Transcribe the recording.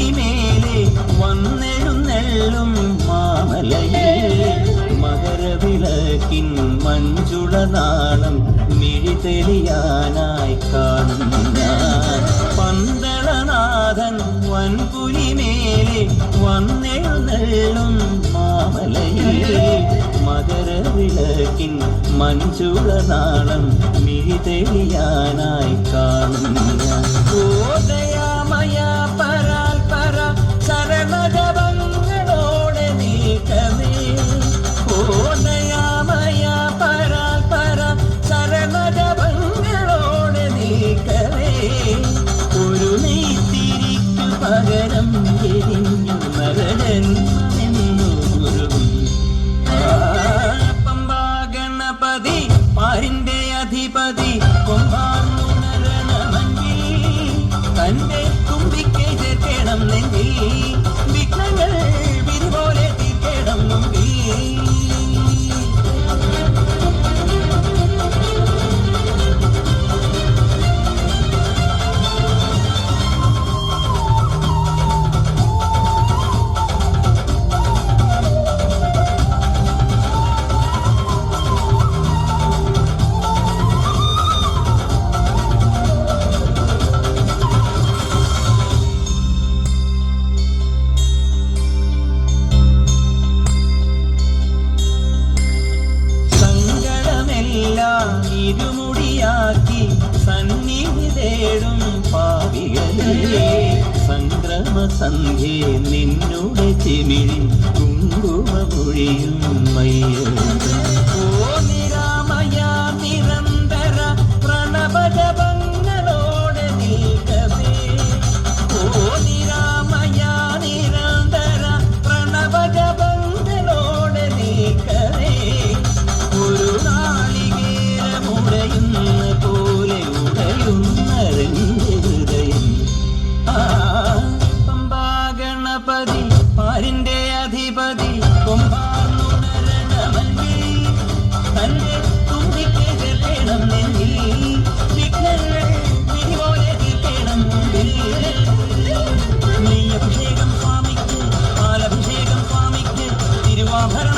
വൻപുലിമേലെ വന്നെഴുന്നെള്ളും മാമലയെ മകരവിളക്കിൻ മഞ്ജുളനാളം മിഴിതെളിയാനായി കാണുന്നു ഞാൻ. പന്തളനാഥൻ വൻപുലിമേലെ വന്നെഴുന്നെള്ളും മാമലയെ മകരവിളക്കിൻ മഞ്ജുളനാളം മിഴിതെളിയാനായി കാണുന്നു ഞാൻ. ഓദയാമയ പരാൽപര ശരണജപങ്ങളോടെ നീക്കമേ. ഓദയാമയ പരാൽപര ശരണജപങ്ങളോടെ നീക്കമേ. ഒരു നെയ്ത്തിരിക്കു പകരം എരിഞ്ഞു നരജന്മെന്നു ഗുരുവും. പമ്പാ ഗണപതി പാരിന്റെ അധിപതി കൊമ്പാർന്നുണരണമഞ്ചിൽ തന്റെ തുമ്പിക്കെ ചേർക്കണം നെഞ്ചിൽ. വിഘ്നങ്ങൾ വിരിപോലെ തീർക്കണം മുമ്പിൽ. ഇരുമുടിയാക്കി സന്നിധി തേടും പാപികളെ സംക്രമസന്ധ്യേ നിന്നുടെ ചെമിഴിൻ കുങ്കുമമൊഴിയും മയ്യപ്പൻ. ഓ നിരാമയ നിരന്തര പ്രണവജപങ്ങളോടെ നീക്കമേ. ഓ നിരാമയ നിരന്തര പ്രണവജപങ്ങളോടെ നീക്കമേ. ഒരു പോലെ ഉടയുന്നറിഞ്ഞ ഹൃദയം. പമ്പാ ഗണപതി പാരിന്റെ അധിപതി കൊമ്പാർന്നുണരണമഞ്ചിൽ തന്റെ തുമ്പിക്കെ ചേർക്കണം നെഞ്ചിൽ. വിഘ്നങ്ങൾ വിരിപോലെ തീർക്കണം മുമ്പിൽ. നെയ്യഭിഷേകം സ്വാമിക്ക്, പാലഭിഷേകം സ്വാമിക്ക്, തിരുവാഭരണം